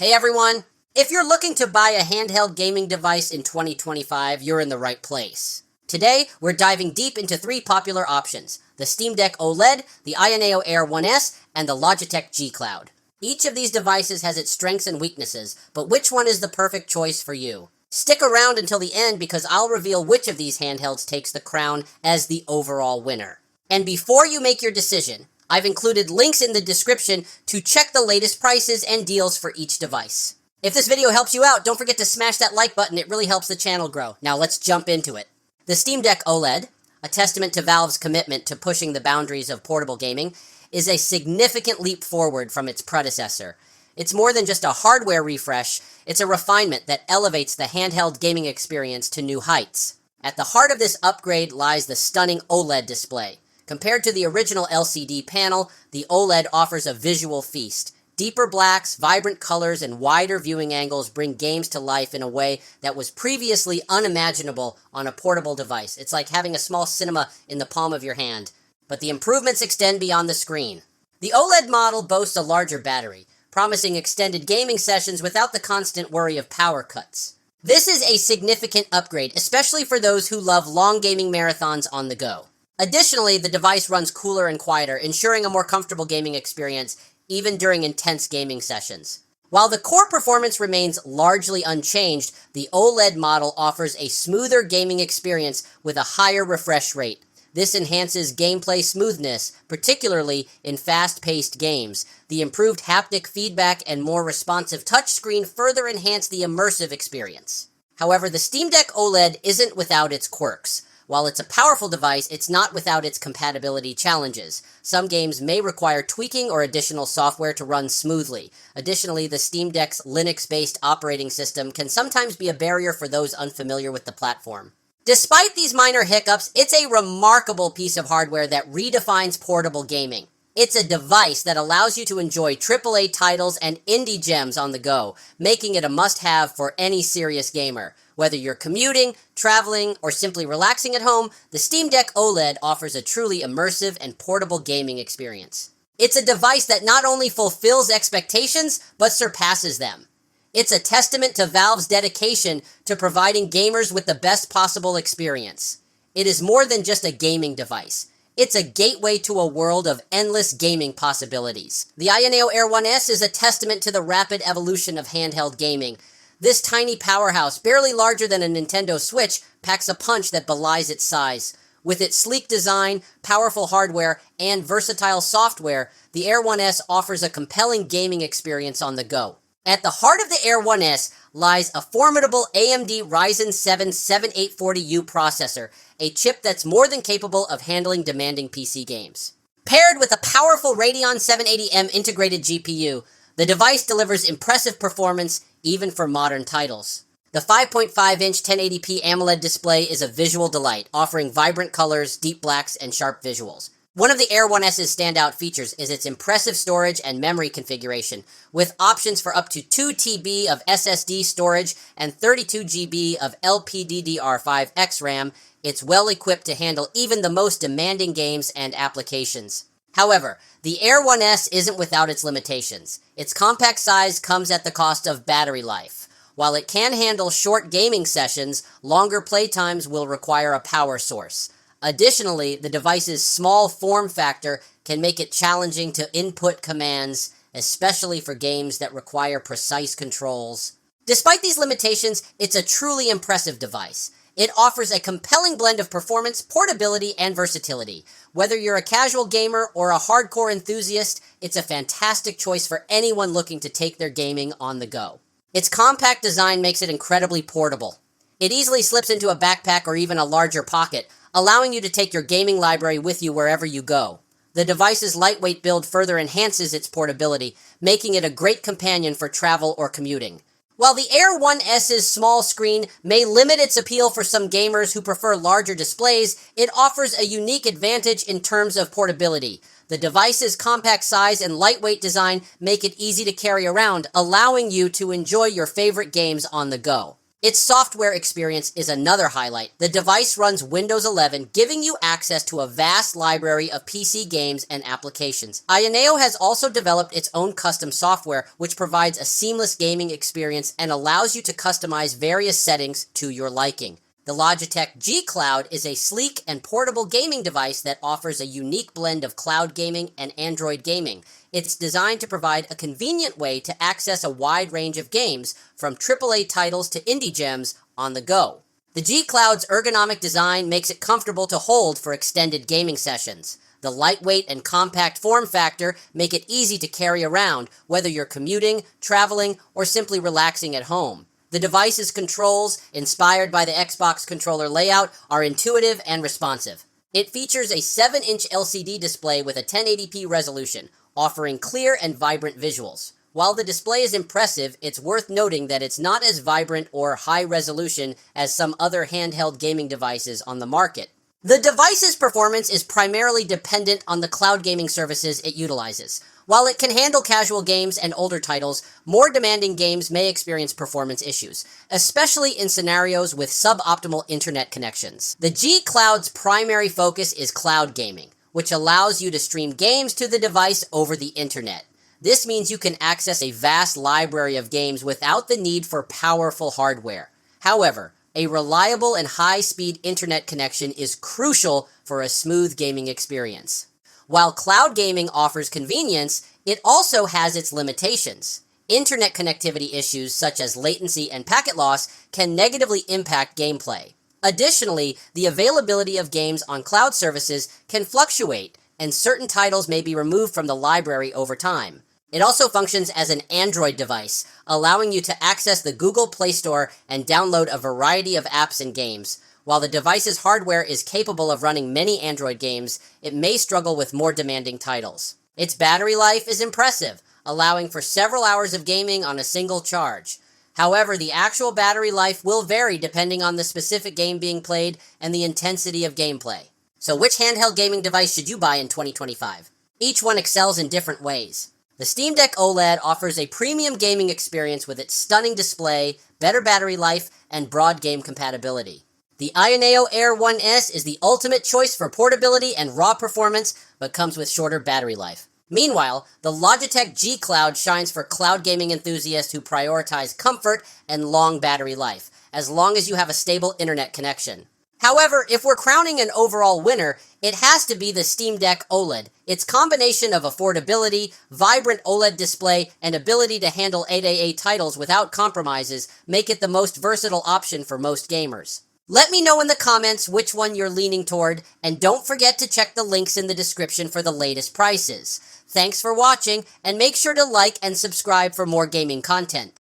Hey everyone! If you're looking to buy a handheld gaming device in 2025, you're in the right place. Today, we're diving deep into three popular options: the Steam Deck OLED, the Ayaneo Air 1S, and the Logitech G Cloud. Each of these devices has its strengths and weaknesses, but which one is the perfect choice for you? Stick around until the end because I'll reveal which of these handhelds takes the crown as the overall winner. And before you make your decision, I've included links in the description to check the latest prices and deals for each device. If this video helps you out, don't forget to smash that like button. It really helps the channel grow. Now let's jump into it. The Steam Deck OLED, a testament to Valve's commitment to pushing the boundaries of portable gaming, is a significant leap forward from its predecessor. It's more than just a hardware refresh, it's a refinement that elevates the handheld gaming experience to new heights. At the heart of this upgrade lies the stunning OLED display. Compared to the original LCD panel, the OLED offers a visual feast. Deeper blacks, vibrant colors, and wider viewing angles bring games to life in a way that was previously unimaginable on a portable device. It's like having a small cinema in the palm of your hand. But the improvements extend beyond the screen. The OLED model boasts a larger battery, promising extended gaming sessions without the constant worry of power cuts. This is a significant upgrade, especially for those who love long gaming marathons on the go. Additionally, the device runs cooler and quieter, ensuring a more comfortable gaming experience even during intense gaming sessions. While the core performance remains largely unchanged, the OLED model offers a smoother gaming experience with a higher refresh rate. This enhances gameplay smoothness, particularly in fast-paced games. The improved haptic feedback and more responsive touchscreen further enhance the immersive experience. However, the Steam Deck OLED isn't without its quirks. While it's a powerful device, it's not without its compatibility challenges. Some games may require tweaking or additional software to run smoothly. Additionally, the Steam Deck's Linux-based operating system can sometimes be a barrier for those unfamiliar with the platform. Despite these minor hiccups, it's a remarkable piece of hardware that redefines portable gaming. It's a device that allows you to enjoy AAA titles and indie gems on the go, making it a must-have for any serious gamer. Whether you're commuting, traveling, or simply relaxing at home, the Steam Deck OLED offers a truly immersive and portable gaming experience. It's a device that not only fulfills expectations, but surpasses them. It's a testament to Valve's dedication to providing gamers with the best possible experience. It is more than just a gaming device. It's a gateway to a world of endless gaming possibilities. The Ayaneo Air 1S is a testament to the rapid evolution of handheld gaming. This tiny powerhouse, barely larger than a Nintendo Switch, packs a punch that belies its size. With its sleek design, powerful hardware, and versatile software, the Air 1S offers a compelling gaming experience on the go. At the heart of the Air 1S lies a formidable AMD Ryzen 7 7840U processor, a chip that's more than capable of handling demanding PC games. Paired with a powerful Radeon 780M integrated GPU, the device delivers impressive performance even for modern titles. The 5.5-inch 1080p AMOLED display is a visual delight, offering vibrant colors, deep blacks, and sharp visuals. One of the Air 1S's standout features is its impressive storage and memory configuration, with options for up to 2 TB of SSD storage and 32 GB of LPDDR5X RAM. It's well equipped to handle even the most demanding games and applications. However, the Air 1S isn't without its limitations. Its compact size comes at the cost of battery life. While it can handle short gaming sessions, longer playtimes will require a power source. Additionally, the device's small form factor can make it challenging to input commands, especially for games that require precise controls. Despite these limitations, it's a truly impressive device. It offers a compelling blend of performance, portability, and versatility. Whether you're a casual gamer or a hardcore enthusiast, it's a fantastic choice for anyone looking to take their gaming on the go. Its compact design makes it incredibly portable. It easily slips into a backpack or even a larger pocket, allowing you to take your gaming library with you wherever you go. The device's lightweight build further enhances its portability, making it a great companion for travel or commuting. While the Air 1S's small screen may limit its appeal for some gamers who prefer larger displays, it offers a unique advantage in terms of portability. The device's compact size and lightweight design make it easy to carry around, allowing you to enjoy your favorite games on the go. Its software experience is another highlight. The device runs Windows 11, giving you access to a vast library of PC games and applications. Ayaneo has also developed its own custom software, which provides a seamless gaming experience and allows you to customize various settings to your liking. The Logitech G Cloud is a sleek and portable gaming device that offers a unique blend of cloud gaming and Android gaming. It's designed to provide a convenient way to access a wide range of games, from AAA titles to indie gems, on the go. The G Cloud's ergonomic design makes it comfortable to hold for extended gaming sessions. The lightweight and compact form factor make it easy to carry around, whether you're commuting, traveling, or simply relaxing at home. The device's controls, inspired by the Xbox controller layout, are intuitive and responsive. It features a 7-inch LCD display with a 1080p resolution, offering clear and vibrant visuals. While the display is impressive, it's worth noting that it's not as vibrant or high resolution as some other handheld gaming devices on the market. The device's performance is primarily dependent on the cloud gaming services it utilizes. While it can handle casual games and older titles, more demanding games may experience performance issues, especially in scenarios with suboptimal internet connections. The G Cloud's primary focus is cloud gaming, which allows you to stream games to the device over the internet. This means you can access a vast library of games without the need for powerful hardware. However, a reliable and high-speed internet connection is crucial for a smooth gaming experience. While cloud gaming offers convenience, it also has its limitations. Internet connectivity issues such as latency and packet loss can negatively impact gameplay. Additionally, the availability of games on cloud services can fluctuate, and certain titles may be removed from the library over time. It also functions as an Android device, allowing you to access the Google Play Store and download a variety of apps and games. While the device's hardware is capable of running many Android games, it may struggle with more demanding titles. Its battery life is impressive, allowing for several hours of gaming on a single charge. However, the actual battery life will vary depending on the specific game being played and the intensity of gameplay. So which handheld gaming device should you buy in 2025? Each one excels in different ways. The Steam Deck OLED offers a premium gaming experience with its stunning display, better battery life, and broad game compatibility. The Ayaneo Air 1S is the ultimate choice for portability and raw performance, but comes with shorter battery life. Meanwhile, the Logitech G Cloud shines for cloud gaming enthusiasts who prioritize comfort and long battery life, as long as you have a stable internet connection. However, if we're crowning an overall winner, it has to be the Steam Deck OLED. Its combination of affordability, vibrant OLED display, and ability to handle AAA titles without compromises make it the most versatile option for most gamers. Let me know in the comments which one you're leaning toward, and don't forget to check the links in the description for the latest prices. Thanks for watching, and make sure to like and subscribe for more gaming content.